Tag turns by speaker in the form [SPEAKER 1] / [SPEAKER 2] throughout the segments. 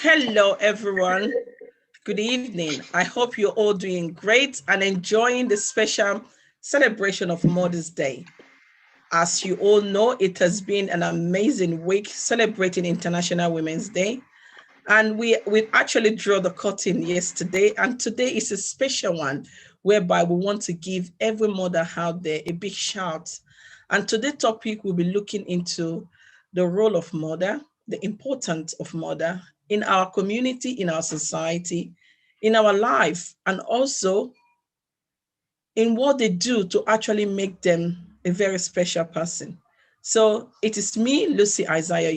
[SPEAKER 1] Hello, everyone. Good evening. I hope you're all doing great and enjoying the special celebration of Mother's Day. As you all know, it has been an amazing week celebrating International Women's Day. And we actually drew the curtain yesterday, and today is a special one whereby we want to give every mother out there a big shout. And today's topic will be looking into the role of mother, the importance of mother in our community, in our society, in our life, and also in what they do to actually make them a very special person. So it is me, Lucy Isaiah,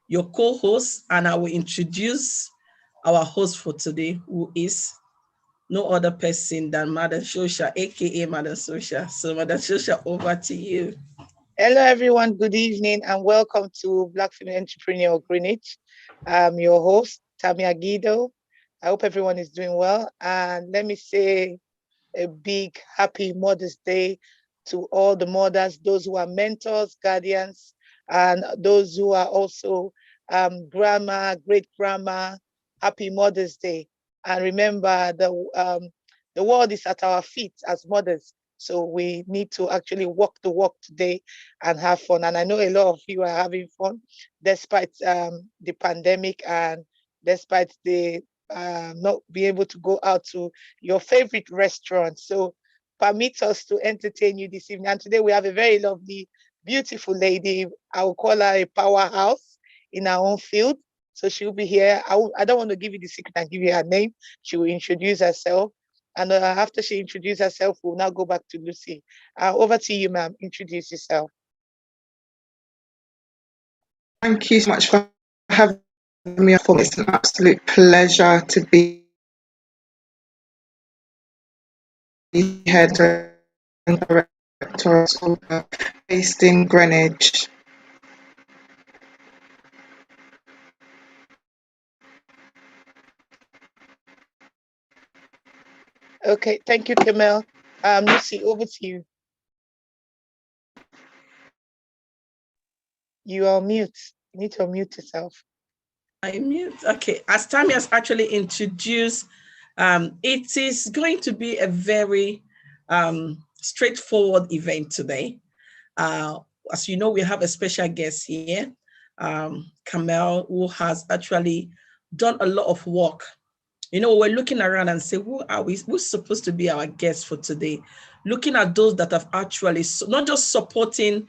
[SPEAKER 1] your co-host, and I will introduce our host for today, who is no other person than Mother Shosha, aka Mother Shosha. So Mother Shosha, over to you.
[SPEAKER 2] Hello, everyone. Good evening and welcome to Black Female Entrepreneur Greenwich. I'm your host, Tamia Guido. I hope everyone is doing well. And let me say a big happy Mother's Day to all the mothers, those who are mentors, guardians, and those who are also grandma, great grandma. Happy Mother's Day. And remember, the world is at our feet as mothers. So we need to actually walk the walk today and have fun. And I know a lot of you are having fun despite the pandemic and despite the not be able to go out to your favorite restaurant. So permit us to entertain you this evening. And today we have a very lovely, beautiful lady. I will call her a powerhouse in her own field. So she'll be here. I don't want to give you the secret and give you her name. She will introduce herself. And after she introduces herself, we'll now go back to Lucy. Over to you, ma'am. Introduce yourself.
[SPEAKER 3] Thank you so much for having me on. It's an absolute pleasure to be head and director of school based in Greenwich.
[SPEAKER 2] Okay, thank you, Kamel. Lucy, over to you. You are mute. You need to unmute yourself.
[SPEAKER 1] I mute. Okay, as Tammy has actually introduced, it is going to be a very straightforward event today. As you know, we have a special guest here, Kamel, who has actually done a lot of work. You know, we're looking around and say, who are we? Who's supposed to be our guest for today? Looking at those that have actually not just supporting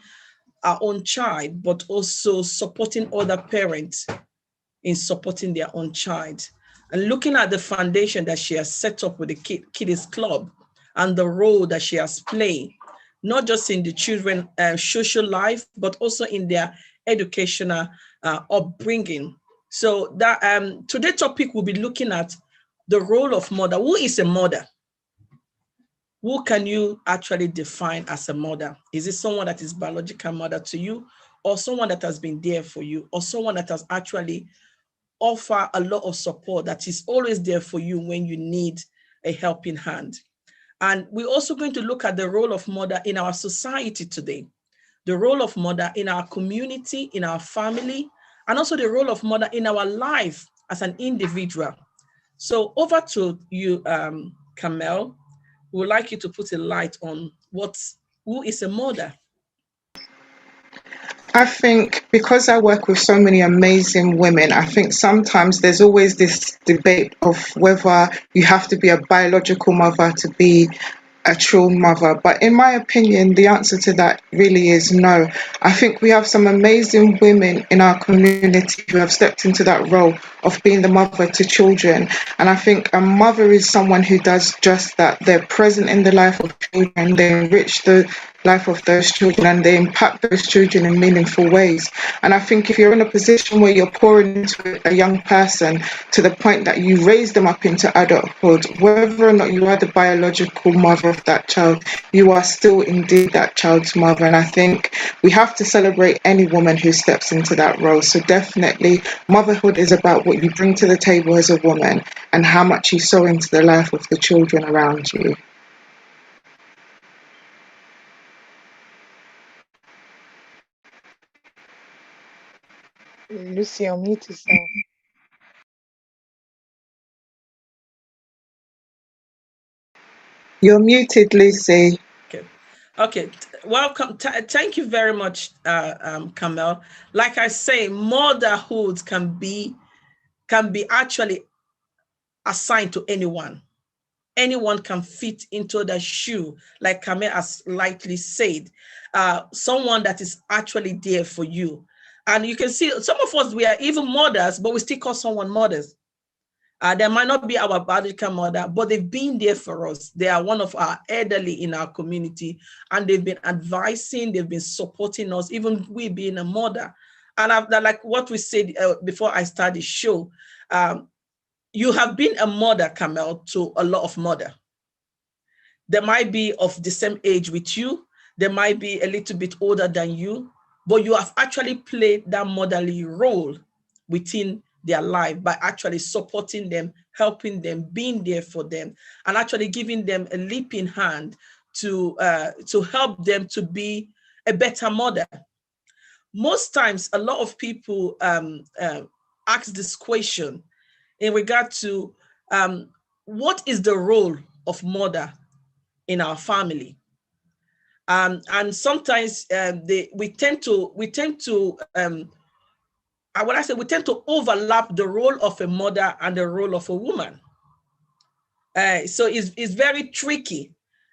[SPEAKER 1] our own child, but also supporting other parents in supporting their own child. And looking at the foundation that she has set up with the Kiddies Club and the role that she has played, not just in the children's social life, but also in their educational upbringing. So that today's topic will be looking at the role of mother. Who is a mother? Who can you actually define as a mother? Is it someone that is biological mother to you, or someone that has been there for you, or someone that has actually offer a lot of support, that is always there for you when you need a helping hand? And we're also going to look at the role of mother in our society today, the role of mother in our community, in our family, and also the role of mother in our life as an individual. So over to you, Kamel. We would like you to put a light on who is a mother.
[SPEAKER 3] I think because I work with so many amazing women, I think sometimes there's always this debate of whether you have to be a biological mother to be a true mother. But in my opinion, the answer to that really is no. I think we have some amazing women in our community who have stepped into that role of being the mother to children. And I think a mother is someone who does just that. They're present in the life of children, they enrich the life of those children, and they impact those children in meaningful ways. And I think if you're in a position where you're pouring into a young person to the point that you raise them up into adulthood, whether or not you are the biological mother of that child, you are still indeed that child's mother. And I think we have to celebrate any woman who steps into that role. So definitely motherhood is about what you bring to the table as a woman and how much you sow into the life of the children around you.
[SPEAKER 2] Lucy, unmute yourself.
[SPEAKER 3] You're muted, Lucy.
[SPEAKER 1] Okay. Okay. Welcome. Thank you very much, Kamel. Like I say, motherhood can be actually assigned to anyone. Anyone can fit into the shoe, like Kamel has lightly said. Someone that is actually there for you. And you can see some of us, we are even mothers, but we still call someone mothers. They might not be our biological mother, but they've been there for us. They are one of our elderly in our community, and they've been advising, they've been supporting us, even we being a mother. And after, like what we said before I start the show, you have been a mother, Kamel, to a lot of mother. They might be of the same age with you. They might be a little bit older than you, but you have actually played that motherly role within their life by actually supporting them, helping them, being there for them, and actually giving them a leaping hand to help them to be a better mother. Most times, a lot of people ask this question in regard to what is the role of mother in our family. And sometimes we tend to when I say we tend to overlap the role of a mother and the role of a woman. So it's very tricky.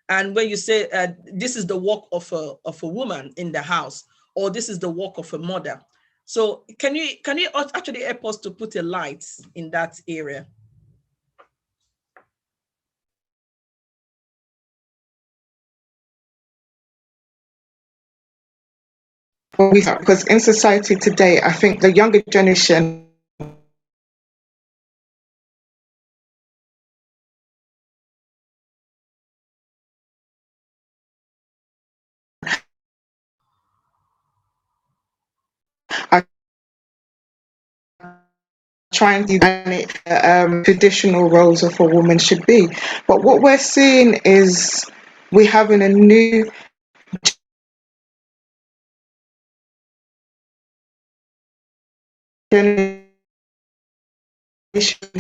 [SPEAKER 1] And when you say this is the work of a woman in the house, or this is the work of a mother, so can you actually help us to put a light in that area?
[SPEAKER 3] Because in society today, I think the younger generation are trying to traditional roles of a woman should be. But what we're seeing is we're having a new generation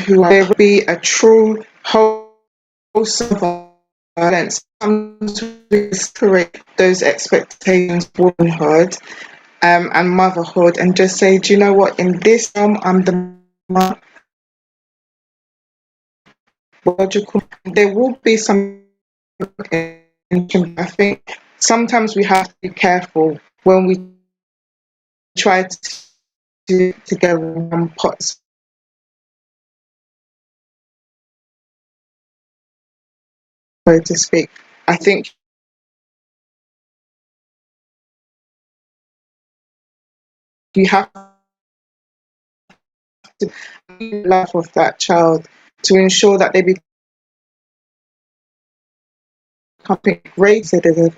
[SPEAKER 3] who are be a true wholesome violence. Sometimes we separate those expectations of womanhood and motherhood and just say, do you know what, in this realm, I'm the mother. Logical. There will be some, I think sometimes we have to be careful when we try to do together in pots, so to speak. I think you have to love of that child to ensure that they become great citizens.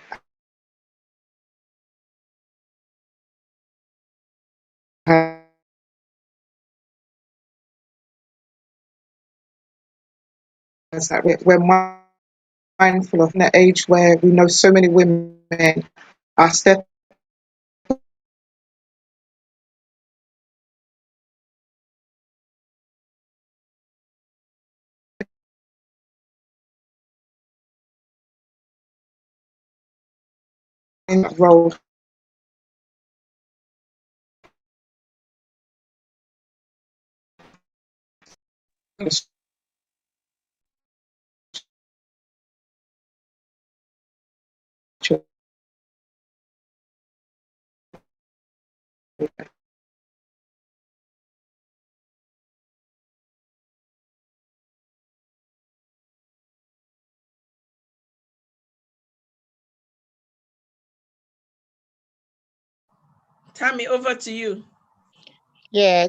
[SPEAKER 3] We're mindful of the age where we know so many women are stepping in that role.
[SPEAKER 1] Tammy, over to you.
[SPEAKER 2] Yeah,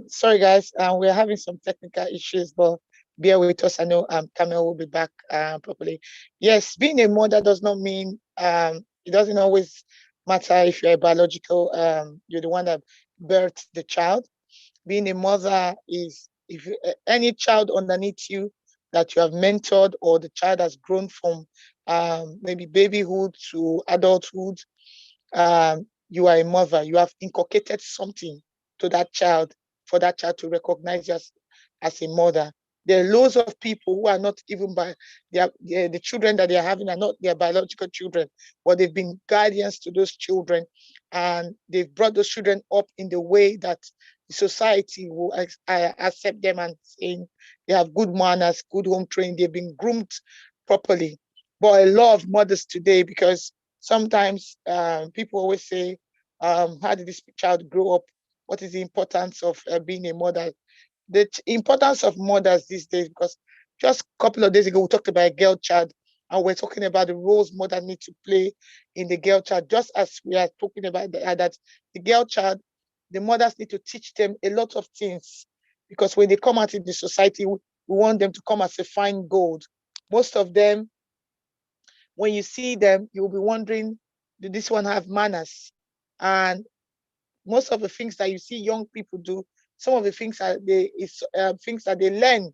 [SPEAKER 2] sorry guys, we're having some technical issues, but bear with us. I know Camille will be back properly. Yes, being a mother does not mean it doesn't always matter if you're a biological you're the one that birthed the child. Being a mother is if any child underneath you that you have mentored, or the child has grown from maybe babyhood to adulthood, you are a mother. You have inculcated something to that child for that child to recognize you as a mother. There are loads of people who are not even by the children that they are having are not their biological children, but they've been guardians to those children, and they've brought those children up in the way that the society will accept them and saying they have good manners, good home training, they've been groomed properly. But a lot of mothers today, because sometimes people always say, how did this child grow up? What is the importance of being a mother? The importance of mothers these days, because just a couple of days ago, we talked about a girl child, and we're talking about the roles mothers need to play in the girl child, just as we are talking about that the girl child, the mothers need to teach them a lot of things, because when they come out in the society, we want them to come as a fine gold. Most of them, when you see them, you'll be wondering, did this one have manners? And most of the things that you see young people do, some of the things are things that they learn.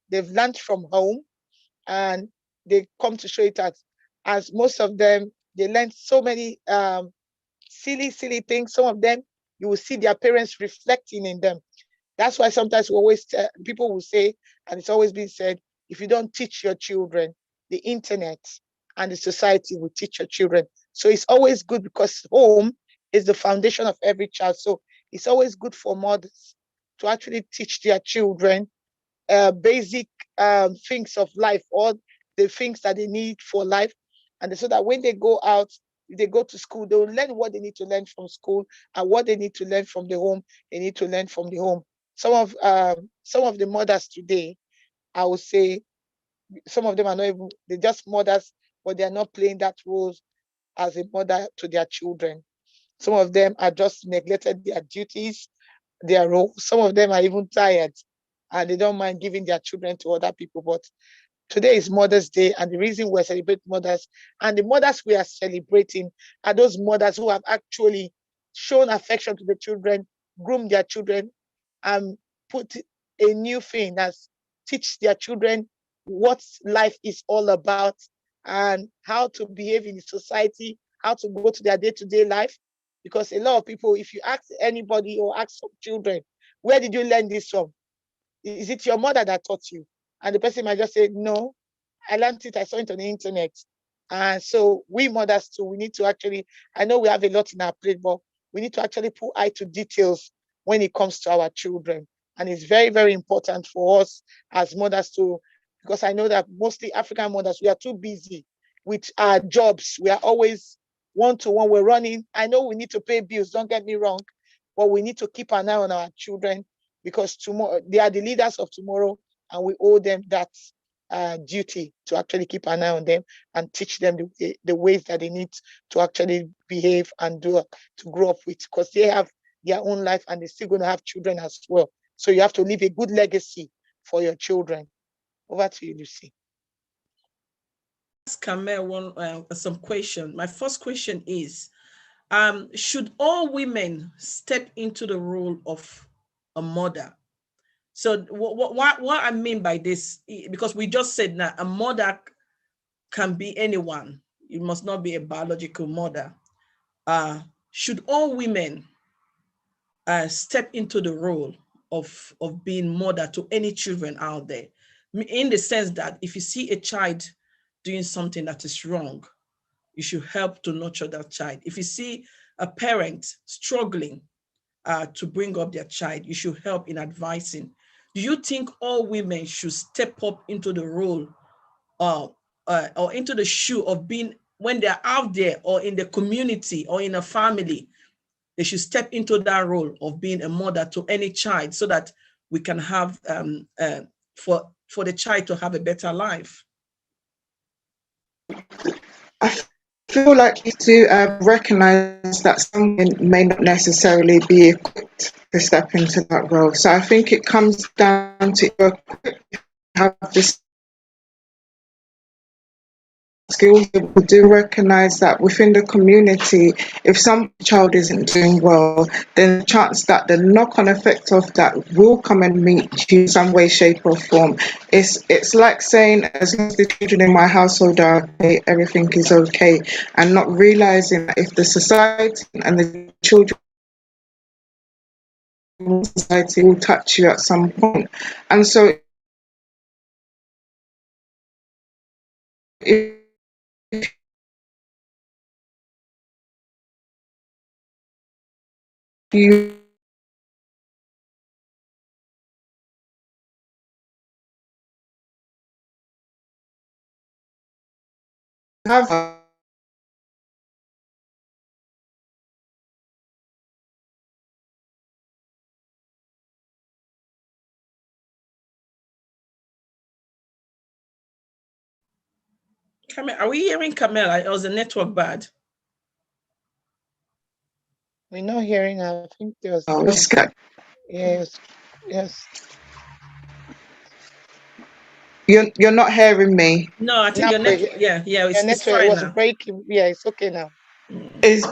[SPEAKER 2] They've learned from home, and they come to show it as most of them, they learn so many silly things. Some of them, you will see their parents reflecting in them. That's why sometimes we always people will say, and it's always been said, if you don't teach your children, the internet and the society will teach your children. So it's always good, because home is the foundation of every child. So it's always good for mothers to actually teach their children basic things of life, or the things that they need for life. And so that when they go out, if they go to school, they will learn what they need to learn from school, and what they need to learn from the home, they need to learn from the home. Some of the mothers today, I would say, some of them are not even, they're just mothers, but they are not playing that role as a mother to their children. Some of them are just neglected their duties, their role. Some of them are even tired, and they don't mind giving their children to other people. But today is Mother's Day, and the reason we're celebrating mothers, and the mothers we are celebrating, are those mothers who have actually shown affection to the children, groomed their children, and put a new thing as teach their children what life is all about, and how to behave in society, how to go to their day-to-day life. Because a lot of people, if you ask anybody or ask some children, where did you learn this from? Is it your mother that taught you? And the person might just say, no, I learned it, I saw it on the internet. And so we mothers too, we need to actually, I know we have a lot in our plate, but we need to actually put eye to details when it comes to our children. And it's very important for us as mothers to, because I know that mostly African mothers, we are too busy with our jobs. We are always one-to-one, we're running. I know we need to pay bills, don't get me wrong, but we need to keep an eye on our children, because tomorrow they are the leaders of tomorrow, and we owe them that duty to actually keep an eye on them and teach them the ways that they need to actually behave and do to grow up with, because they have their own life and they're still going to have children as well. So you have to leave a good legacy for your children. Over to you, Lucy.
[SPEAKER 1] Ask Kamel some question. My first question is, should all women step into the role of a mother? So what I mean by this, because we just said that a mother can be anyone. It must not be a biological mother. Should all women step into the role of being mother to any children out there? In the sense that if you see a child doing something that is wrong, you should help to nurture that child. If you see a parent struggling to bring up their child, you should help in advising. Do you think all women should step up into the role or into the shoe of being, when they're out there or in the community or in a family, they should step into that role of being a mother to any child, so that we can have for the child to have a better life?
[SPEAKER 3] I feel like you do recognize that some women may not necessarily be equipped to step into that role. So I think it comes down to have this skills. We do recognize that within the community, if some child isn't doing well, then the chance that the knock-on effect of that will come and meet you in some way, shape or form. It's like saying, as long as the children in my household are okay, everything is okay, and not realizing that if the society and the children in society will touch you at some point. And so if you have
[SPEAKER 1] Kamel, are we hearing Kamel? Or is the network bad?
[SPEAKER 2] We're not hearing her. I think there was yes, yes.
[SPEAKER 3] you're not hearing me.
[SPEAKER 1] No, I think
[SPEAKER 2] Now
[SPEAKER 1] your network, yeah,
[SPEAKER 2] your
[SPEAKER 1] it's
[SPEAKER 2] network
[SPEAKER 1] fine
[SPEAKER 2] was
[SPEAKER 1] now.
[SPEAKER 2] breaking. Yeah, it's okay now.
[SPEAKER 3] Is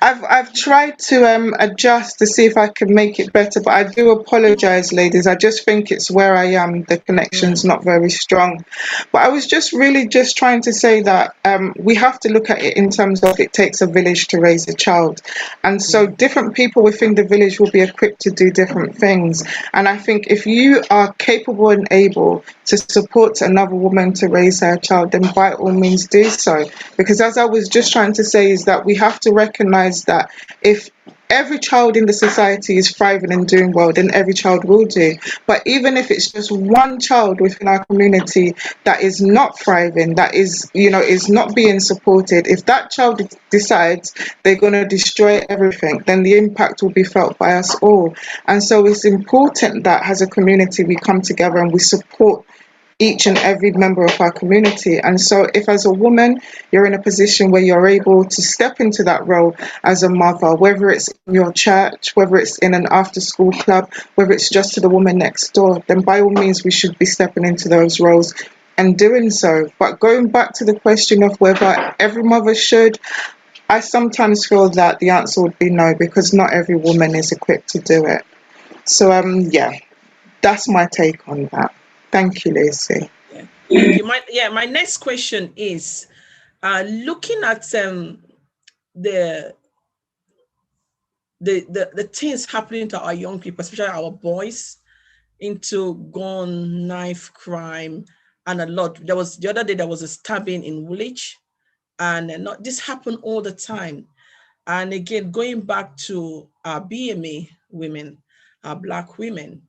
[SPEAKER 3] I've tried to adjust to see if I can make it better, but I do apologize, ladies. I just think it's where I am. The connection's not very strong. But I was just really just trying to say that we have to look at it in terms of it takes a village to raise a child. And so different people within the village will be equipped to do different things. And I think if you are capable and able to support another woman to raise her child, then by all means do so. Because as I was just trying to say is that we have to recognize that if every child in the society is thriving and doing well, then every child will do. But even if it's just one child within our community that is not thriving, that is, is not being supported, if that child decides they're going to destroy everything, then the impact will be felt by us all. And so it's important that as a community we come together and we support each and every member of our community. And so if as a woman you're in a position where you're able to step into that role as a mother, whether it's in your church, whether it's in an after school club, whether it's just to the woman next door, then by all means we should be stepping into those roles and doing so. But going back to the question of whether every mother should, I sometimes feel that the answer would be no, because not every woman is equipped to do it. So yeah, that's my take on that. Thank you, Lucy.
[SPEAKER 1] Yeah, thank you. My next question is looking at the the things happening to our young people, especially our boys, into gun, knife crime, and a lot. There was the other day there was a stabbing in Woolwich, and not this happened all the time. And again, going back to our BMA women, our Black women,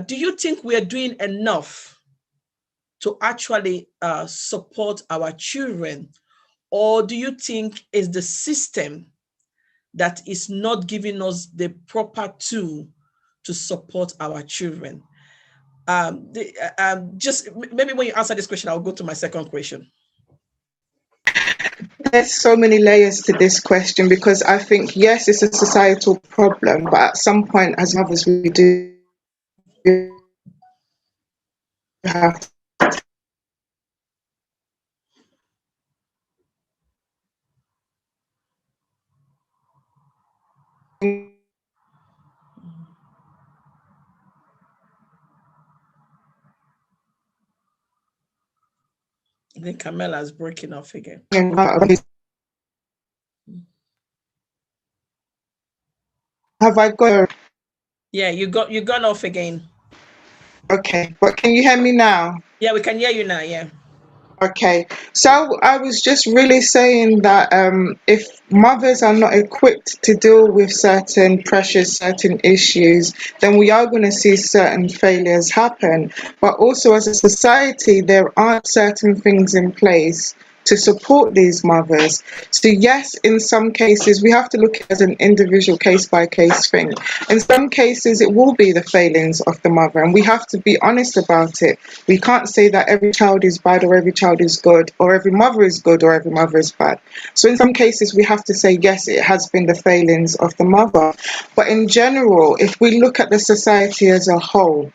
[SPEAKER 1] do you think we are doing enough to actually support our children? Or do you think it's the system that is not giving us the proper tool to support our children? Just maybe when you answer this question, I'll go to my second question.
[SPEAKER 3] There's so many layers to this question, because I think, yes, it's a societal problem, but at some point as mothers we do have to
[SPEAKER 1] I think Camilla is breaking off again.
[SPEAKER 3] have I got
[SPEAKER 1] Yeah, you gone off again.
[SPEAKER 3] okay, but can you hear me now?
[SPEAKER 1] Yeah, we can hear you now. Yeah.
[SPEAKER 3] Okay, so I was just really saying that if mothers are not equipped to deal with certain pressures, certain issues, then we are going to see certain failures happen. But also as a society, there aren't certain things in place to support these mothers. So yes, in some cases, we have to look at an individual case by case thing. In some cases, it will be the failings of the mother, and we have to be honest about it. We can't say that every child is bad or every child is good, or every mother is good or every mother is bad. So in some cases, we have to say, yes, it has been the failings of the mother. But in general, if we look at the society as a whole,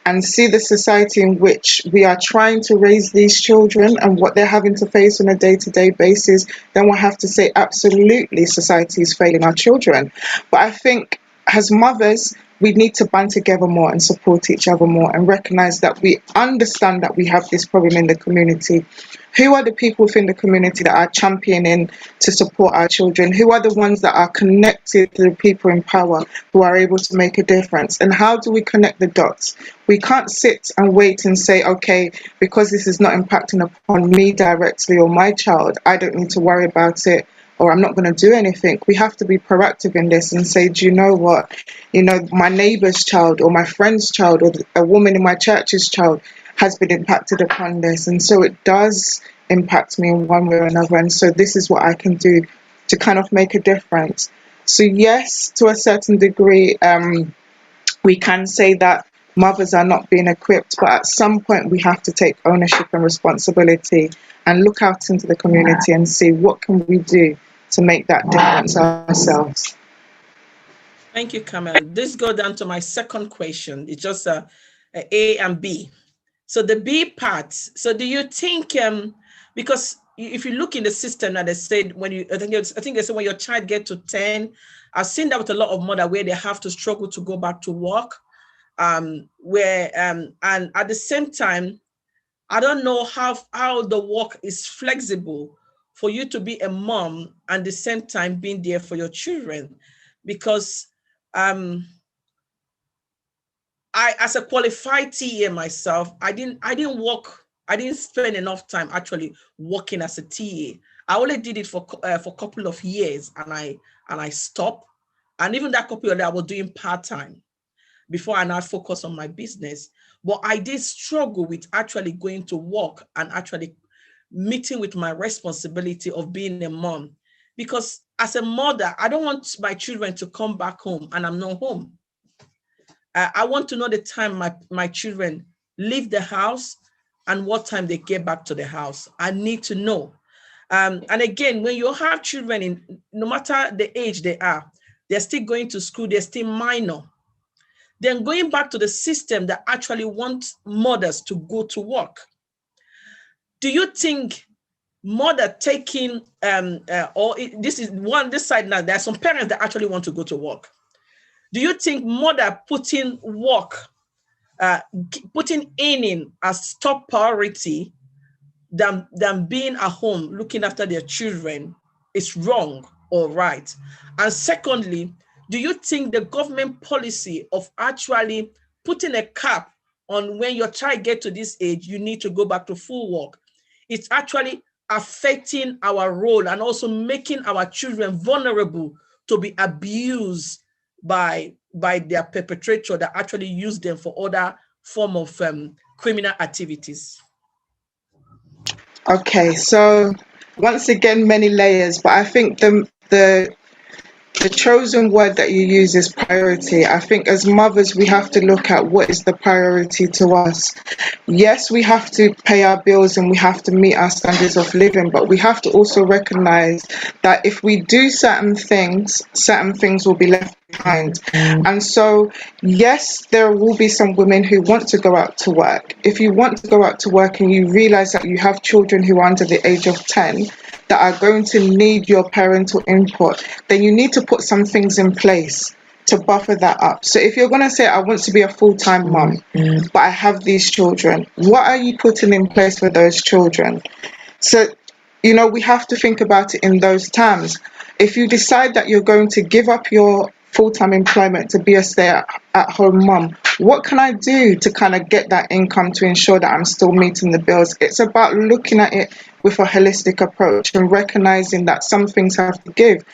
[SPEAKER 3] and see the society in which we are trying to raise these children and what they're having to face on a day-to-day basis, then we'll have to say absolutely society is failing our children. But I think as mothers, we need to band together more and support each other more and recognize that we understand that we have this problem in the community. Who are the people within the community that are championing to support our children? Who are the ones that are connected to the people in power who are able to make a difference? And how do we connect the dots? We can't sit and wait and say, okay, because this is not impacting upon me directly or my child, I don't need to worry about it, or I'm not going to do anything. We have to be proactive in this and say, do you know what? My neighbor's child or my friend's child or a woman in my church's child has been impacted upon this. And so it does impact me in one way or another. And so this is what I can do to kind of make a difference. So yes, to a certain degree, we can say that mothers are not being equipped, but at some point we have to take ownership and responsibility and look out into the community and see what can we do to make that difference ourselves.
[SPEAKER 1] Thank you, Kamel. This goes down to my second question. It's just A and B. So the B part. So do you think, because if you look in the system that they said I think they said when your child get to 10, I've seen that with a lot of mother where they have to struggle to go back to work, and at the same time, I don't know how the work is flexible for you to be a mom and at the same time being there for your children, because I, as a qualified TA myself, I didn't spend enough time actually working as a TA. I only did it for a couple of years, and I stopped. And even that couple of years, I was doing part-time before I now focus on my business. But I did struggle with actually going to work and actually meeting with my responsibility of being a mom. Because as a mother, I don't want my children to come back home and I'm not home. I want to know the time my children leave the house and what time they get back to the house. I need to know. And again, when you have children, no matter the age they are, they're still going to school, they're still minor. Then going back to the system that actually wants mothers to go to work. Do you think mother taking, this side now, there are some parents that actually want to go to work. Do you think mother putting work, putting in as top priority than being at home looking after their children is wrong or right? And secondly, do you think the government policy of actually putting a cap on when your child gets to this age, you need to go back to full work, it's actually affecting our role and also making our children vulnerable to be abused by their perpetrator that actually use them for other form of criminal activities?
[SPEAKER 3] Okay, so once again, many layers, but I think the chosen word that you use is priority. I think as mothers, we have to look at what is the priority to us. Yes, we have to pay our bills and we have to meet our standards of living, but we have to also recognize that if we do certain things will be left behind. And so, yes, there will be some women who want to go out to work. If you want to go out to work and you realize that you have children who are under the age of 10, that are going to need your parental input, then you need to put some things in place to buffer that up. So if you're going to say, I want to be a full-time mom, but I have these children, what are you putting in place for those children? So, we have to think about it in those terms. If you decide that you're going to give up your full-time employment to be a stay-at-home mom, what can I do to kind of get that income to ensure that I'm still meeting the bills? It's about looking at it with a holistic approach and recognizing that some things have to give.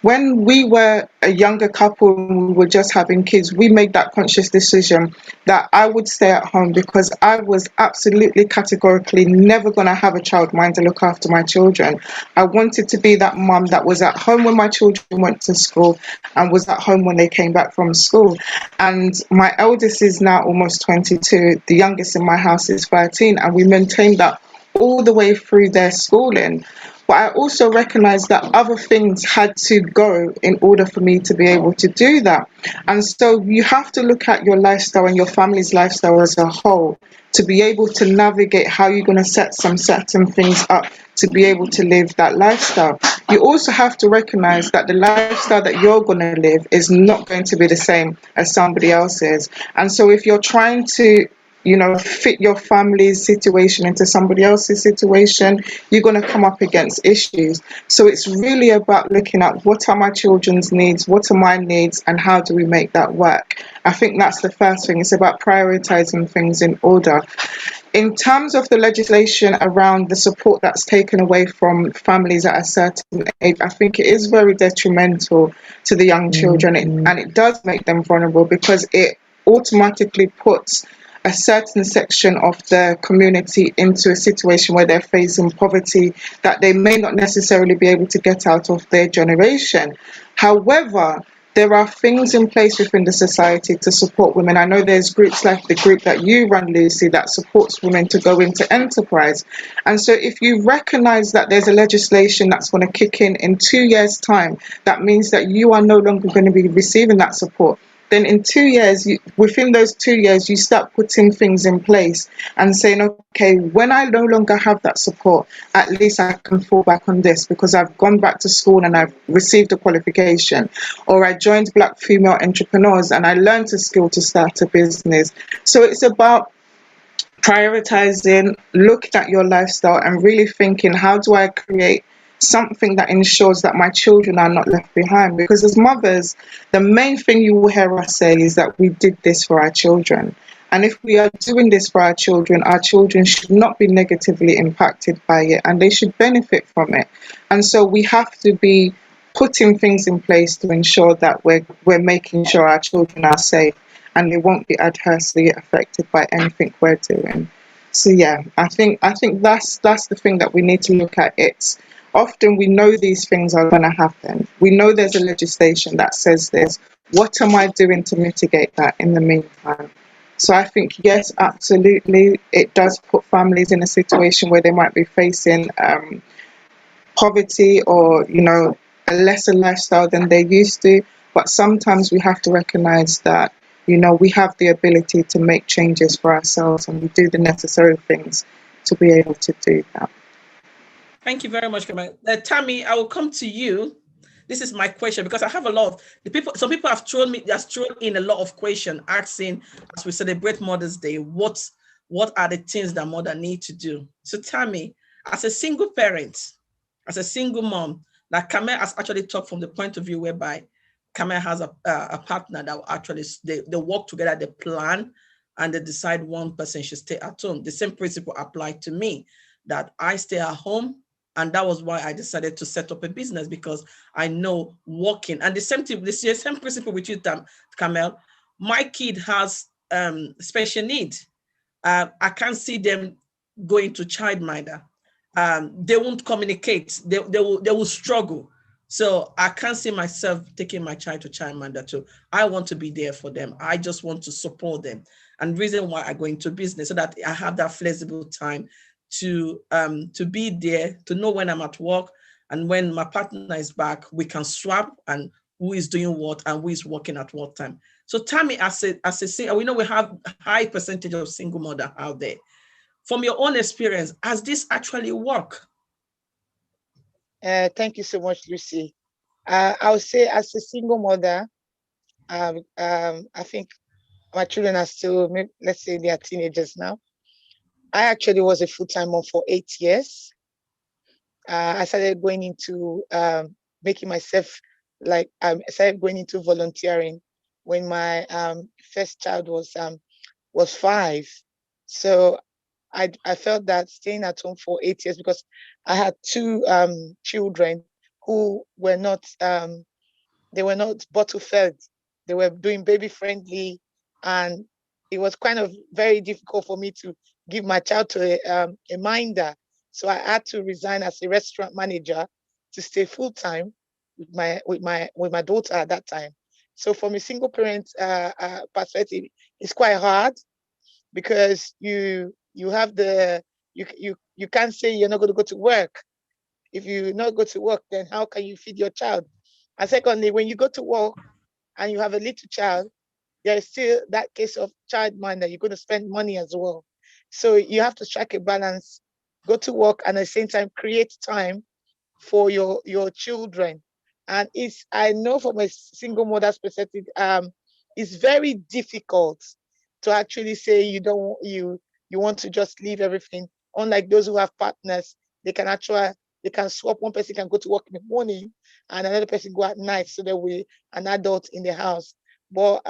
[SPEAKER 3] When we were a younger couple and we were just having kids, we made that conscious decision that I would stay at home because I was absolutely categorically never going to have a childminder to look after my children. I wanted to be that mum that was at home when my children went to school and was at home when they came back from school. And my eldest is now almost 22. The youngest in my house is 13, and we maintained that all the way through their schooling. But I also recognized that other things had to go in order for me to be able to do that. And so you have to look at your lifestyle and your family's lifestyle as a whole to be able to navigate how you're going to set some certain things up to be able to live that lifestyle. you also have to recognize that the lifestyle that you're going to live is not going to be the same as somebody else's. And so if you're trying to, fit your family's situation into somebody else's situation, you're going to come up against issues. So it's really about looking at what are my children's needs, what are my needs, and how do we make that work. I think that's the first thing. It's about prioritizing things in order. In terms of the legislation around the support that's taken away from families at a certain age, I think it is very detrimental to the young children, and it does make them vulnerable because it automatically puts a certain section of the community into a situation where they're facing poverty that they may not necessarily be able to get out of their generation. However, there are things in place within the society to support women. I know there's groups like the group that you run, Lucy, that supports women to go into enterprise. And so if you recognize that there's a legislation that's going to kick in 2 years' time, that means that you are no longer going to be receiving that support. Then in 2 years, within those 2 years, you start putting things in place and saying, okay, when I no longer have that support, at least I can fall back on this because I've gone back to school and I've received a qualification, or I joined Black female entrepreneurs and I learned a skill to start a business. So it's about prioritizing, looking at your lifestyle and really thinking, how do I create something that ensures that my children are not left behind? Because as mothers, the main thing you will hear us say is that we did this for our children. And if we are doing this for our children should not be negatively impacted by it and they should benefit from it. And so we have to be putting things in place to ensure that we're making sure our children are safe and they won't be adversely affected by anything we're doing. So yeah, I think that's the thing that we need to look at. It's often we know these things are going to happen. We know there's a legislation that says this. What am I doing to mitigate that in the meantime? So I think, yes, absolutely, it does put families in a situation where they might be facing poverty or, a lesser lifestyle than they used to. But sometimes we have to recognize that, we have the ability to make changes for ourselves and we do the necessary things to be able to do that.
[SPEAKER 1] Thank you very much, Kamel. Tammy, I will come to you. This is my question because I have a lot of the people. Some people have thrown in a lot of questions asking, as we celebrate Mother's Day, what are the things that mother need to do? So Tammy, as a single parent, as a single mom, that Kamel has actually talked from the point of view whereby Kamel has a partner that actually they work together, they plan, and they decide one person should stay at home. The same principle applied to me, that I stay at home. And that was why I decided to set up a business, because I know working, and the same principle with you, Kamel. My kid has special needs. I can't see them going to childminder. They won't communicate. They will struggle. So I can't see myself taking my child to childminder too. I want to be there for them. I just want to support them. And reason why I go into business, so that I have that flexible time to be there, to know when I'm at work, and when my partner is back, we can swap and who is doing what and who is working at what time. So Tammy, as a single, we know we have a high percentage of single mother out there. From your own experience, has this actually worked?
[SPEAKER 2] Thank you so much, Lucy. I would say as a single mother, I think my children are still, let's say they are teenagers now. I actually was a full-time mom for 8 years. I started going into making myself I started going into volunteering when my first child was 5. So I felt that staying at home for 8 years, because I had 2 children who were not they were not bottle fed. They were doing baby friendly, and it was kind of very difficult for me to give my child to a minder. So I had to resign as a restaurant manager to stay full time with my daughter at that time. So from a single parent perspective, it's quite hard, because you have you can't say you're not going to go to work. If you not go to work, then how can you feed your child? And secondly, when you go to work and you have a little child, there is still that case of child mind that you're going to spend money as well. So you have to strike a balance, go to work, and at the same time create time for your children. And I know from a single mother's perspective, it's very difficult to actually say you want to just leave everything. Unlike those who have partners, they can swap. One person can go to work in the morning and another person go at night, so that we an adult in the house. But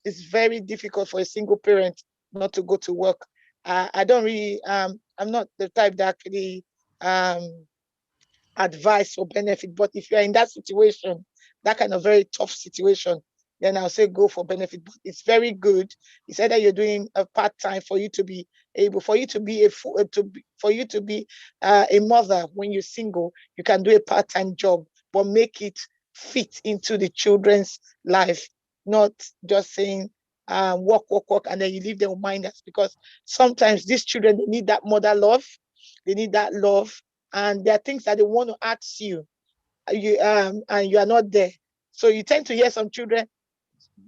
[SPEAKER 2] it's very difficult for a single parent not to go to work. I don't really I'm not the type that actually um advice or benefit. But if you're in that situation, that kind of very tough situation, then I'll say go for benefit. But it's very good. It's either you're doing a part time for you to be able, for you to be a full, for you to be a mother when you're single. You can do a part time job, but make it fit into the children's life, not just saying work, and then you leave them mindless. Because sometimes these children, they need that mother love, they need that love, and there are things that they want to ask you, and you are not there. So you tend to hear some children,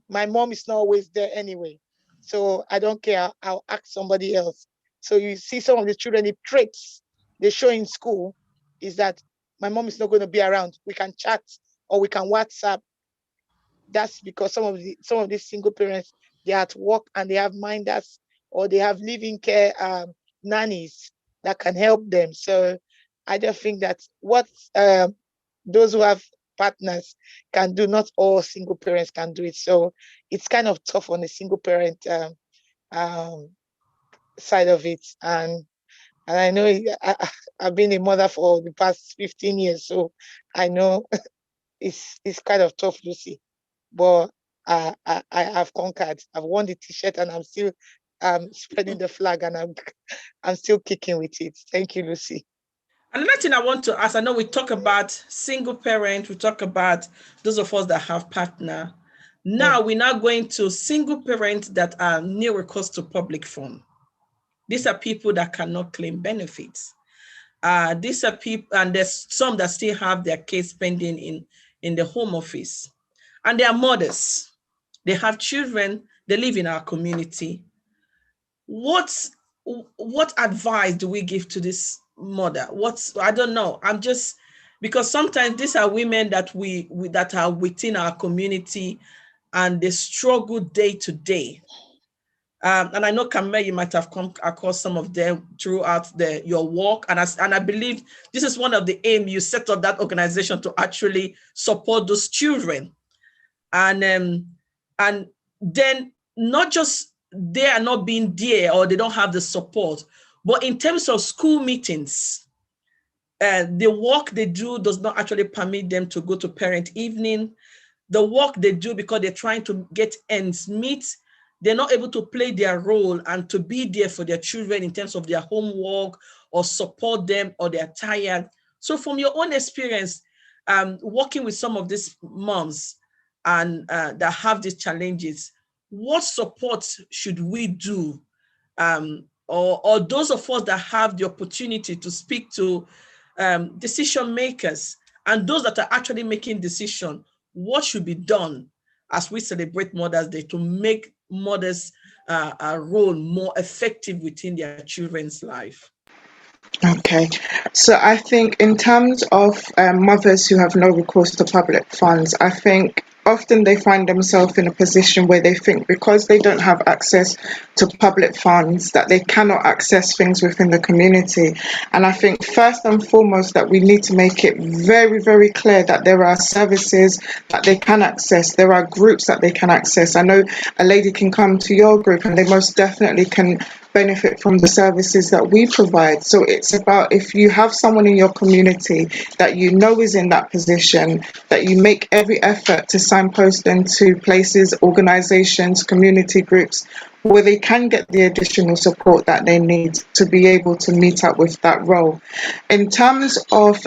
[SPEAKER 2] my mom is not always there anyway, so I don't care, I'll ask somebody else. So you see some of the children, the traits they show in school is that my mom is not going to be around. We can chat or we can WhatsApp. That's because some of these single parents, they're at work and they have minders, or they have living care nannies that can help them. So I just think that what those who have partners can do, not all single parents can do it. So it's kind of tough on the single parent um, side of it. And I know I've been a mother for the past 15 years, so I know it's kind of tough, Lucy. But I have conquered. I've won the t-shirt, and I'm still spreading the flag, and I'm still kicking with it. Thank you, Lucy.
[SPEAKER 1] Another thing I want to ask, I know we talk about single parent, we talk about those of us that have partner. Now we're now going to single parents that are near recourse to public fund. These are people that cannot claim benefits. These are people, and there's some that still have their case pending in the home office. And they are mothers. They have children. They live in our community. What advice do we give to this mother? I don't know. I'm just, because sometimes these are women that we that are within our community, and they struggle day to day. And I know, Kamel, you might have come across some of them throughout your work. And I believe this is one of the aim you set up that organization to actually support those children. And then not just they are not being there or they don't have the support, but in terms of school meetings, the work they do does not actually permit them to go to parent evening. The work they do, because they're trying to get ends meet, they're not able to play their role and to be there for their children in terms of their homework or support them, or they're tired. So from your own experience, working with some of these moms and that have these challenges, what support should we do? Or those of us that have the opportunity to speak to decision makers and those that are actually making decisions, what should be done as we celebrate Mother's Day to make mothers' role more effective within their children's life?
[SPEAKER 3] Okay, so I think in terms of mothers who have no recourse to public funds, I think often they find themselves in a position where they think because they don't have access to public funds that they cannot access things within the community. And I think first and foremost that we need to make it very, very clear that there are services that they can access, there are groups that they can access. I know a lady can come to your group and they most definitely can benefit from the services that we provide. So it's about, if you have someone in your community that you know is in that position, that you make every effort to signpost them to places, organizations, community groups where they can get the additional support that they need to be able to meet up with that role. In terms of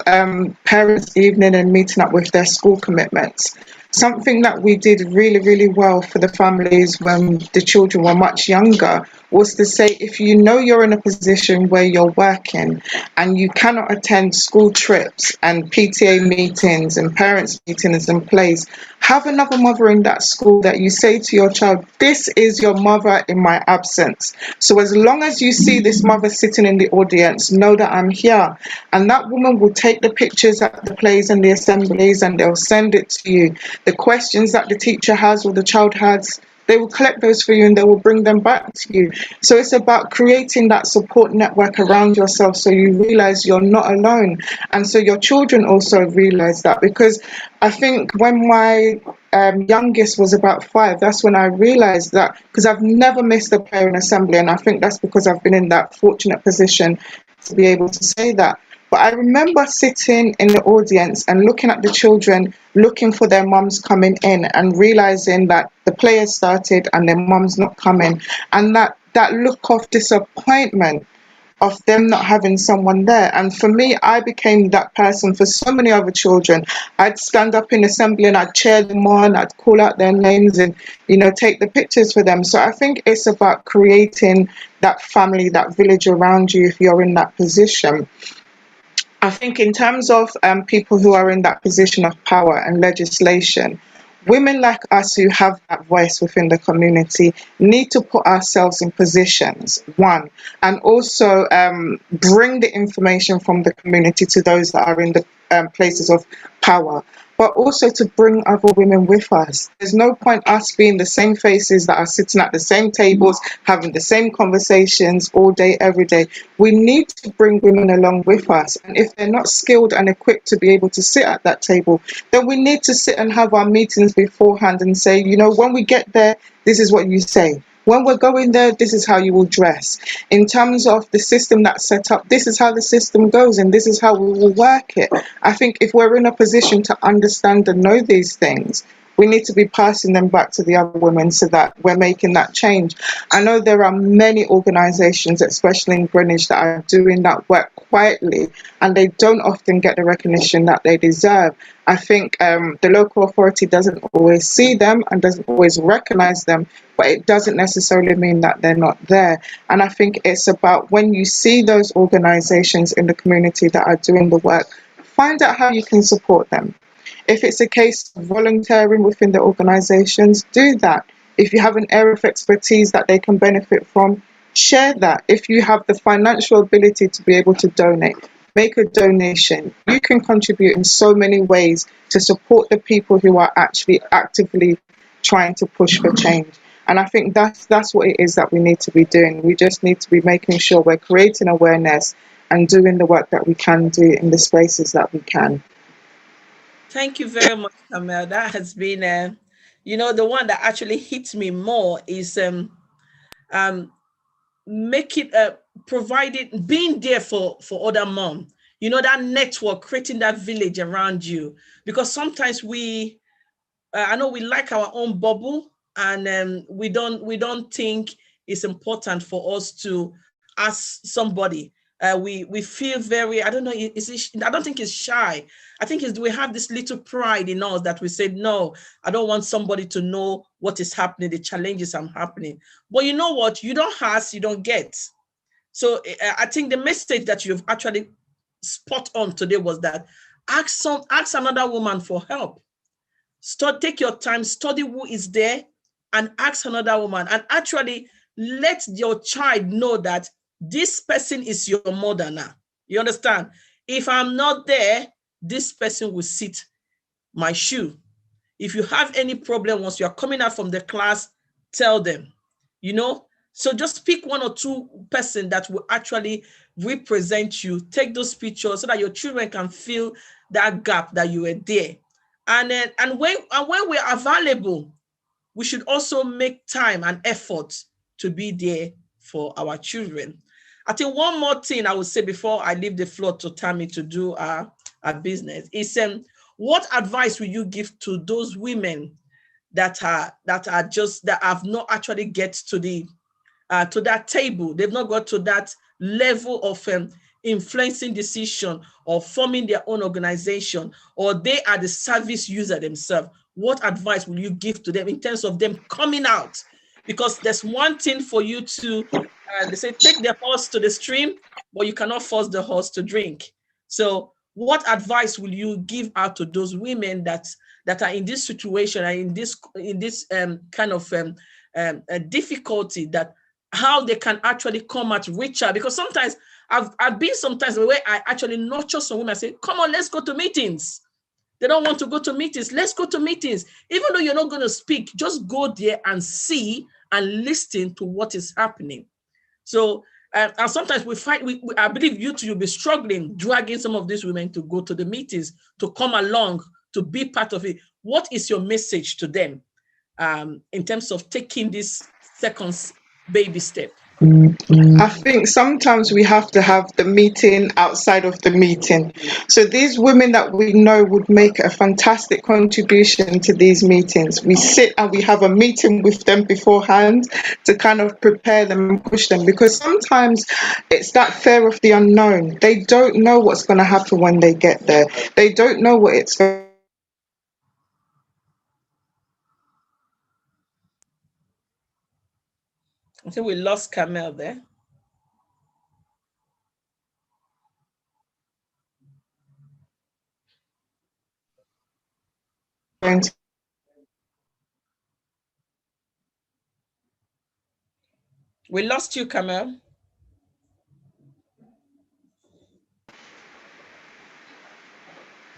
[SPEAKER 3] parents' evening and meeting up with their school commitments, Something that we did really, really well for the families when the children were much younger was to say, if you know you're in a position where you're working and you cannot attend school trips and PTA meetings and parents meetings and plays, have another mother in that school that you say to your child, this is your mother in my absence. So as long as you see this mother sitting in the audience, know that I'm here. And that woman will take the pictures at the plays and the assemblies and they'll send it to you. The questions that the teacher has or the child has, they will collect those for you and they will bring them back to you. So it's about creating that support network around yourself so you realize you're not alone. And so your children also realize that, because I think when my youngest was about 5, that's when I realized that, because I've never missed a prayer in assembly, and I think that's because I've been in that fortunate position to be able to say that. But I remember sitting in the audience and looking at the children, looking for their mums coming in and realizing that the players started and their mums not coming. And that look of disappointment of them not having someone there. And for me, I became that person for so many other children. I'd stand up in assembly and I'd cheer them on, I'd call out their names and, take the pictures for them. So I think it's about creating that family, that village around you if you're in that position. I think in terms of people who are in that position of power and legislation, women like us who have that voice within the community need to put ourselves in positions, one, and also bring the information from the community to those that are in the places of power, but also to bring other women with us. There's no point us being the same faces that are sitting at the same tables, having the same conversations all day, every day. We need to bring women along with us. And if they're not skilled and equipped to be able to sit at that table, then we need to sit and have our meetings beforehand and say, when we get there, this is what you say. When we're going there, this is how you will dress. In terms of the system that's set up, this is how the system goes and this is how we will work it. I think if we're in a position to understand and know these things, we need to be passing them back to the other women so that we're making that change. I know there are many organisations, especially in Greenwich, that are doing that work quietly and they don't often get the recognition that they deserve. I think the local authority doesn't always see them and doesn't always recognise them, but it doesn't necessarily mean that they're not there. And I think it's about when you see those organisations in the community that are doing the work, find out how you can support them. If it's a case of volunteering within the organisations, do that. If you have an area of expertise that they can benefit from, share that. If you have the financial ability to be able to donate, make a donation. You can contribute in so many ways to support the people who are actually actively trying to push for change. And I think that's what it is that we need to be doing. We just need to be making sure we're creating awareness and doing the work that we can do in the spaces that we can.
[SPEAKER 1] Thank you very much, Kamel. That has been, the one that actually hits me more is um, make it providing being there for other mom. That network, creating that village around you, because sometimes I know we like our own bubble, and we don't think it's important for us to ask somebody. We feel very, I don't know, I don't think it's shy. I think we have this little pride in us that we say, no, I don't want somebody to know what is happening, the challenges I'm happening. But you know what? You don't ask, you don't get. So I think the message that you've actually spot on today was that ask another woman for help. Take your time, study who is there, and ask another woman. And actually, let your child know that this person is your mother now. You understand? If I'm not there, this person will sit my shoe. If you have any problem once you are coming out from the class, tell them. So just pick one or two person that will actually represent you. Take those pictures so that your children can feel that gap that you were there. And when we're available, we should also make time and effort to be there for our children. I think one more thing I would say before I leave the floor to Tammy to do our business is what advice will you give to those women that have not actually get to that table? They've not got to that level of influencing decision or forming their own organization, or they are the service user themselves, what advice will you give to them in terms of them coming out? Because there's one thing for you to, they say, take the horse to the stream, but you cannot force the horse to drink. So what advice will you give out to those women that are in this situation and in this kind of difficulty, that how they can actually come at richer? Because sometimes I've been sometimes where I actually nurture some women. I say, come on, let's go to meetings. They don't want to go to meetings. Let's go to meetings. Even though you're not going to speak, just go there and see and listen to what is happening. So, and sometimes we find, I believe you two, you'll be struggling, dragging some of these women to go to the meetings, to come along, to be part of it. What is your message to them in terms of taking this second baby step?
[SPEAKER 3] I think sometimes we have to have the meeting outside of the meeting. So these women that we know would make a fantastic contribution to these meetings. We sit and we have a meeting with them beforehand to kind of prepare them and push them, because sometimes it's that fear of the unknown. They don't know what's going to happen when they get there. They don't know what it's going
[SPEAKER 1] I think we lost Camille there.
[SPEAKER 3] to.
[SPEAKER 1] We lost you, Camille.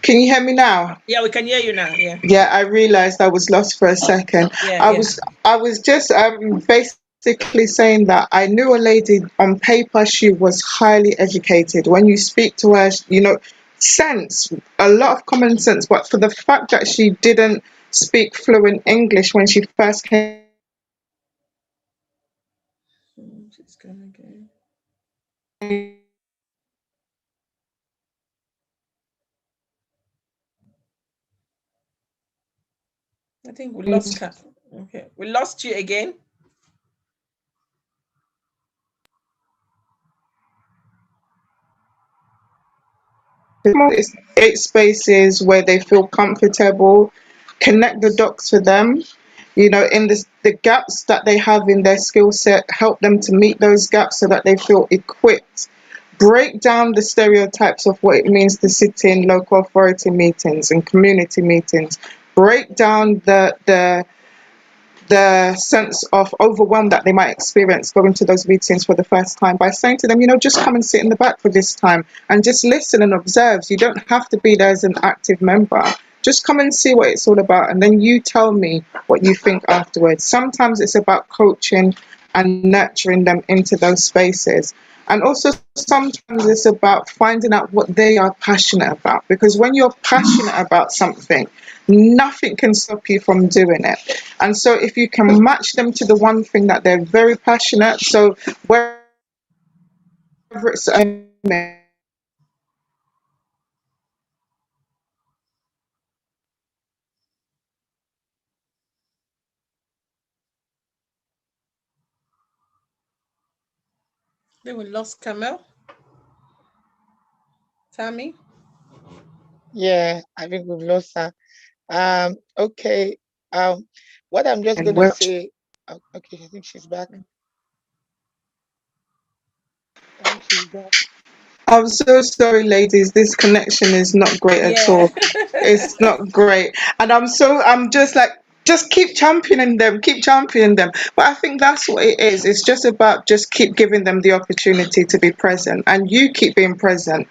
[SPEAKER 3] Can you hear me now?
[SPEAKER 1] Yeah, we can hear you now. Yeah.
[SPEAKER 3] Yeah, I realized I was lost for a second.
[SPEAKER 1] Yeah,
[SPEAKER 3] I
[SPEAKER 1] yeah.
[SPEAKER 3] was I was just basically saying that I knew a lady on paper. She was highly educated. When you speak to her, sense, a lot of common sense. But for the fact that she didn't speak fluent English when she first came,
[SPEAKER 1] She's gonna go. I think we lost. Okay, we lost you again.
[SPEAKER 3] it's 8 spaces where they feel comfortable, connect the dots for them. In the gaps that they have in their skill set, help them to meet those gaps so that they feel equipped. Break down the stereotypes of what it means to sit in local authority meetings and community meetings. Break down the sense of overwhelm that they might experience going to those meetings for the first time, by saying to them, just come and sit in the back for this time and just listen and observe. You don't have to be there as an active member. Just come and see what it's all about, and then you tell me what you think afterwards. Sometimes it's about coaching and nurturing them into those spaces. And also sometimes it's about finding out what they are passionate about, because when you're passionate about something, nothing can stop you from doing it. And so if you can match them to the one thing that they're very passionate, so whether it's
[SPEAKER 1] Then we lost Camille. Tammy.
[SPEAKER 2] Yeah, I think we've lost her. Okay. What I'm just gonna
[SPEAKER 3] which
[SPEAKER 2] say. Okay, I think she's back. I think she's back.
[SPEAKER 3] I'm so sorry, ladies. This connection is not great at
[SPEAKER 1] Yeah.
[SPEAKER 3] all. It's not great. And I'm just like, just keep championing them, keep championing them. But I think that's what it is. It's just about just keep giving them the opportunity to be present, and you keep being present.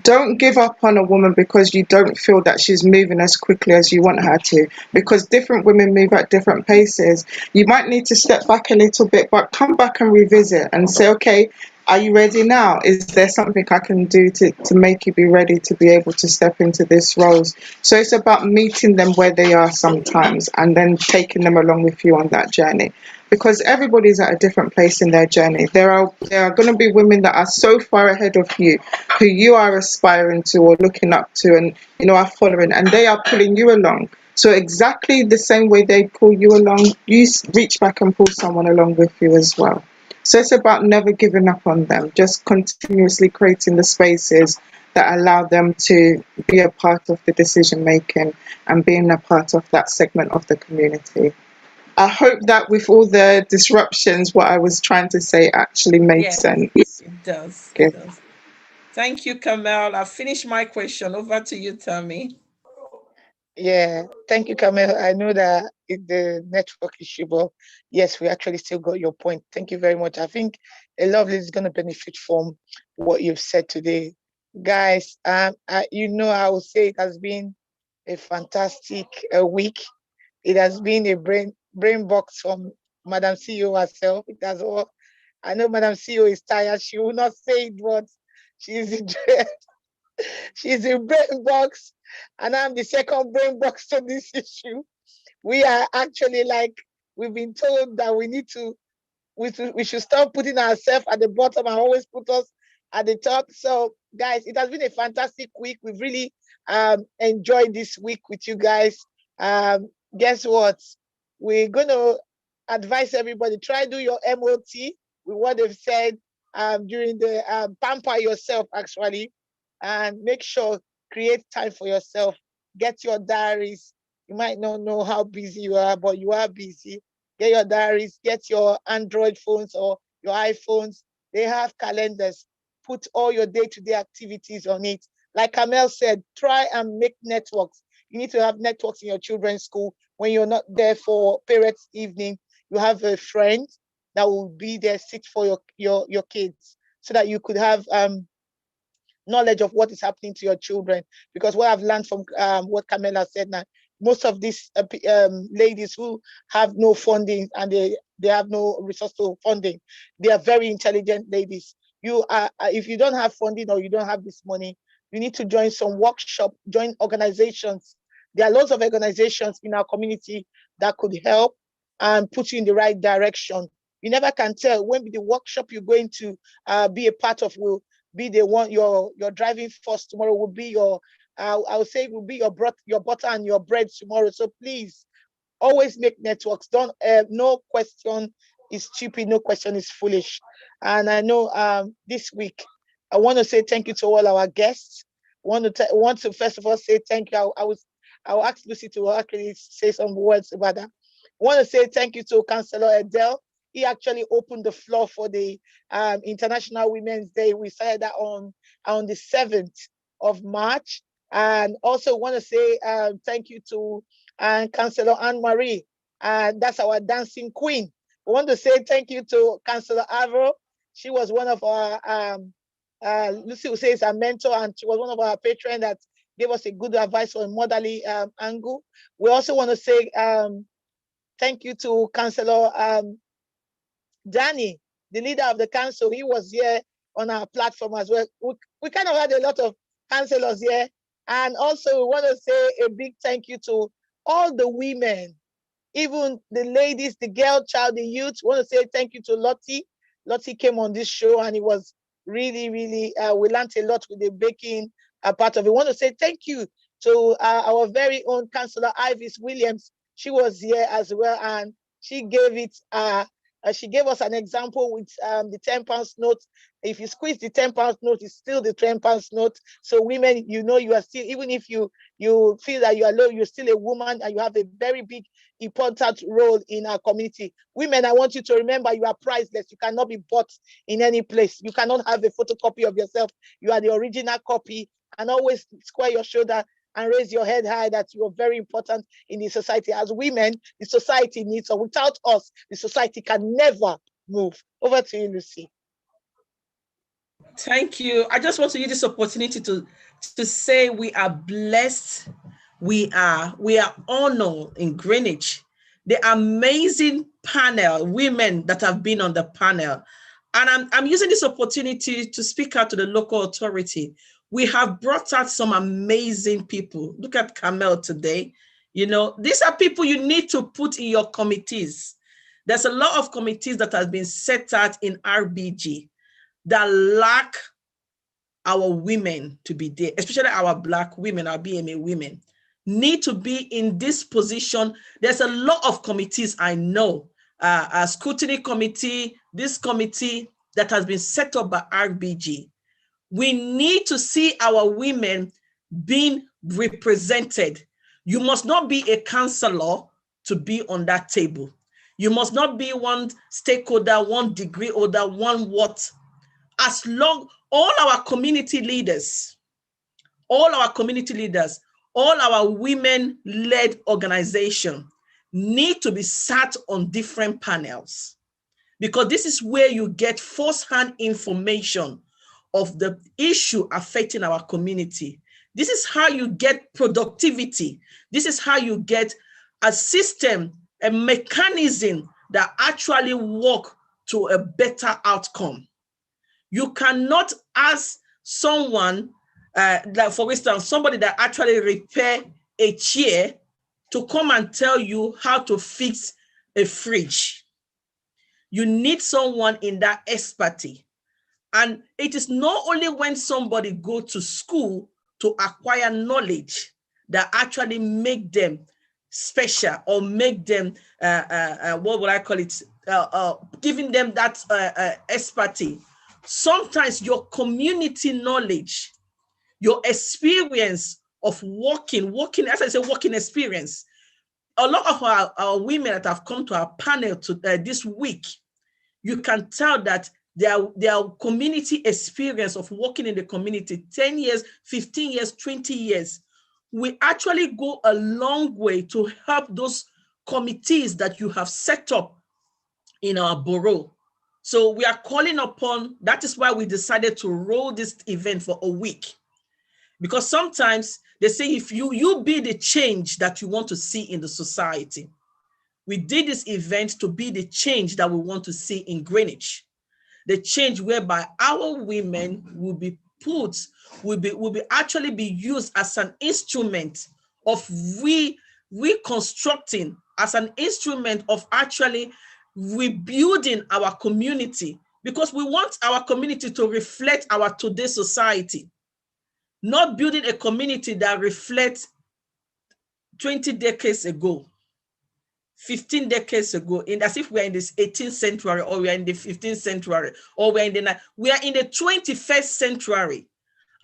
[SPEAKER 3] Don't give up on a woman because you don't feel that she's moving as quickly as you want her to, because different women move at different paces. You might need to step back a little bit, but come back and revisit and say, okay, are you ready now? Is there something I can do to make you be ready to be able to step into this role? So it's about meeting them where they are sometimes, and then taking them along with you on that journey, because everybody's at a different place in their journey. There are going to be women that are so far ahead of you, who you are aspiring to or looking up to, and are following, and they are pulling you along. So exactly the same way they pull you along, you reach back and pull someone along with you as well. So it's about never giving up on them, just continuously creating the spaces that allow them to be a part of the decision making and being a part of that segment of the community. I hope that with all the disruptions, what I was trying to say actually made
[SPEAKER 1] Yeah,
[SPEAKER 3] sense.
[SPEAKER 1] it does. It
[SPEAKER 3] Okay.
[SPEAKER 1] does. Thank you, Kamel. I've finished my question. Over to you, Tammy.
[SPEAKER 2] Yeah, thank you, Camille. I know that it's the network issue, but yes, we actually still got your point. Thank you very much. I think a lot of this is going to benefit from what you've said today. Guys, I would say it has been a fantastic week. It has been a brain box from Madam CEO herself. It has all. I know Madam CEO is tired. She will not say it, but she's in she's in brain box, and I'm the second brain box to this issue. We are actually like, we've been told that we should stop putting ourselves at the bottom and always put us at the top. So, guys, it has been a fantastic week. We've really enjoyed this week with you guys. Guess what? We're going to advise everybody, try do your MOT with what they've said during the pamper yourself, actually, and make sure, create time for yourself. Get your diaries. You might not know how busy you are, but you are busy. Get your diaries, get your Android phones or your iPhones. They have calendars. Put all your day-to-day activities on it. Like Kamel said, try and make networks. You need to have networks in your children's school. When you're not there for parents' evening, you have a friend that will be there, sit for your kids, so that you could have knowledge of what is happening to your children. Because what I've learned from what Camilla said now, most of these ladies who have no funding and they have no resource to funding, they are very intelligent ladies. You are, if you don't have funding or you don't have this money, you need to join some workshop, join organizations. There are lots of organizations in our community that could help and put you in the right direction. You never can tell when the workshop you're going to be a part of will be the one, your driving force tomorrow will be your, I would say it will be your butter and your bread tomorrow. So please, always make networks. Don't, no question is stupid, no question is foolish. And I know this week, I want to say thank you to all our guests. Want to first of all say thank you. I will ask Lucy to actually say some words about that. I want to say thank you to Councillor Adele. He actually opened the floor for the International Women's Day. We started that on the 7th of March. And also want to say thank you to Councillor Anne-Marie. That's our dancing queen. We want to say thank you to Councillor Avro. She was one of our, Lucy will say is our mentor, and she was one of our patrons that gave us a good advice on motherly angle. We also want to say thank you to Councillor Danny, the leader of the council. He was here on our platform as well. We kind of had a lot of councillors here. And also we want to say a big thank you to all the women, even the ladies, the girl child, the youth. We want to say thank you to Lottie. Lottie came on this show and it was really, really, we learned a lot with the baking part of it. We want to say thank you to our very own Councillor Ivis Williams. She was here as well, and she gave it, she gave us an example with the £10 note. If you squeeze the £10 note, it's still the £10 note. So women, you know, you are still, even if you feel that you are low, you're still a woman and you have a very big, important role in our community. Women, I want you to remember you are priceless. You cannot be bought in any place. You cannot have a photocopy of yourself. You are the original copy, and always square your shoulder and raise your head high that you are very important in the society. As women, the society needs us. Without us, the society can never move. Over to you, Lucy.
[SPEAKER 1] Thank you. I just want to use this opportunity to say we are blessed. We are honored in Greenwich. The amazing panel, women that have been on the panel. And I'm using this opportunity to speak out to the local authority. We have brought out some amazing people. Look at Kamel today. You know, these are people you need to put in your committees. There's a lot of committees that have been set out in RBG that lack our women to be there, especially our Black women, our BMA women, need to be in this position. There's a lot of committees I know, scrutiny committee, this committee that has been set up by RBG. We need to see our women being represented. You must not be a counselor to be on that table. You must not be one stakeholder, one degree holder, one what. As long, all our community leaders, all our women-led organization need to be sat on different panels, because this is where you get first-hand information of the issue affecting our community. This is how you get productivity. This is how you get a system, a mechanism that actually work to a better outcome. You cannot ask someone, like for instance, somebody that actually repair a chair to come and tell you how to fix a fridge. You need someone in that expertise. And it is not only when somebody go to school to acquire knowledge that actually make them special or make them, what would I call it, giving them that expertise. Sometimes your community knowledge, your experience of working, as I say, working experience. A lot of our women that have come to our panel this week, you can tell that their community experience of working in the community, 10 years, 15 years, 20 years, we actually go a long way to help those committees that you have set up in our borough. So we are calling upon, that is why we decided to roll this event for a week. Because sometimes they say, if you be the change that you want to see in the society. We did this event to be the change that we want to see in Greenwich. The change whereby our women will be actually be used as an instrument of reconstructing, as an instrument of actually rebuilding our community, because we want our community to reflect our today's society, not building a community that reflects 20 decades ago, 15 decades ago, as if we're in this 18th century, or we're in the 15th century, or we are in the 21st century.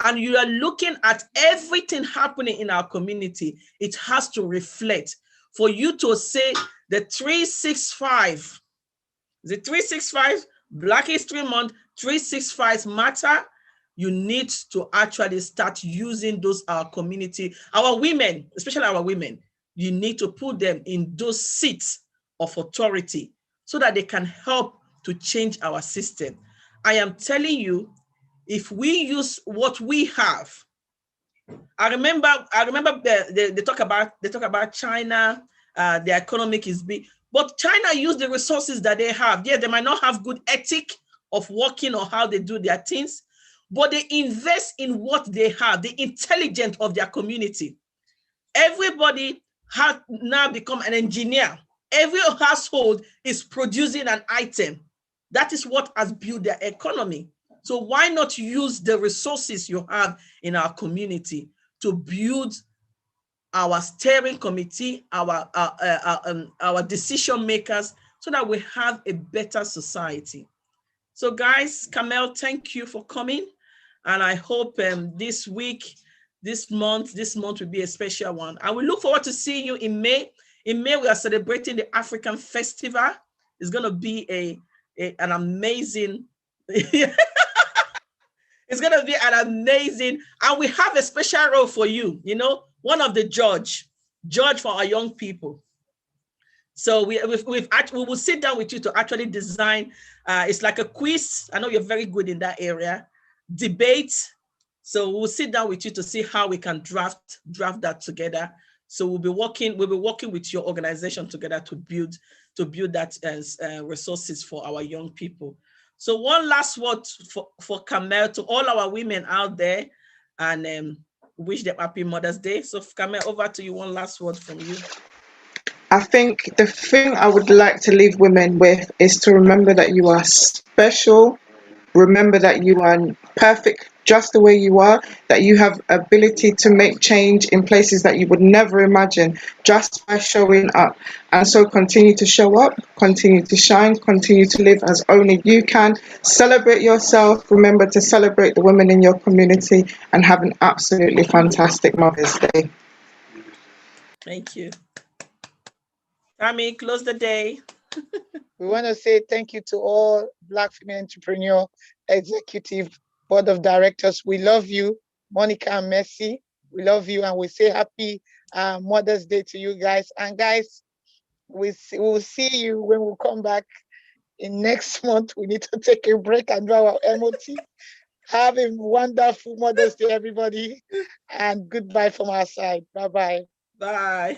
[SPEAKER 1] And you are looking at everything happening in our community. It has to reflect. For you to say the 365, Black History Month, 365 matter, you need to actually start using those, our community, our women, especially our women. You need to put them in those seats of authority so that they can help to change our system. I am telling you, if we use what we have, I remember they talk about China, their economic is big, but China use the resources that they have. Yeah, they might not have good ethic of working or how they do their things, but they invest in what they have, the intelligence of their community. Everybody has now become an engineer. Every household is producing an item. That is what has built their economy. So why not use the resources you have in our community to build our steering committee, our decision makers, so that we have a better society. So guys, Kamel, thank you for coming. And I hope this week, this month will be a special one. I will look forward to seeing you in May. In May, we are celebrating the African Festival. It's going to be an amazing, it's going to be an amazing, and we have a special role for you, one of the judge for our young people. So we will sit down with you to actually design, it's like a quiz. I know you're very good in that area. Debate. So we'll sit down with you to see how we can draft that together. So we'll be working with your organization together to build that as resources for our young people. So one last word for Kamel to all our women out there, and wish them happy Mother's Day. So Kamel, over to you. One last word from you.
[SPEAKER 3] I think the thing I would like to leave women with is to remember that you are special, Remember that you are perfect just the way you are, that you have ability to make change in places that you would never imagine just by showing up. And so continue to show up, continue to shine, continue to live as only you can. Celebrate yourself. Remember to celebrate the women in your community, and have an absolutely fantastic Mother's Day.
[SPEAKER 1] Thank you. Tammy, close the day.
[SPEAKER 2] We want to say thank you to all Black Female Entrepreneur Executive Board of Directors. We love you, Monica and Mercy. We love you, and we say happy Mother's Day to you guys. And guys, we'll see you when we come back in next month. We need to take a break and do our MOT. Have a wonderful Mother's Day, everybody. And goodbye from our side. Bye-bye.
[SPEAKER 1] Bye.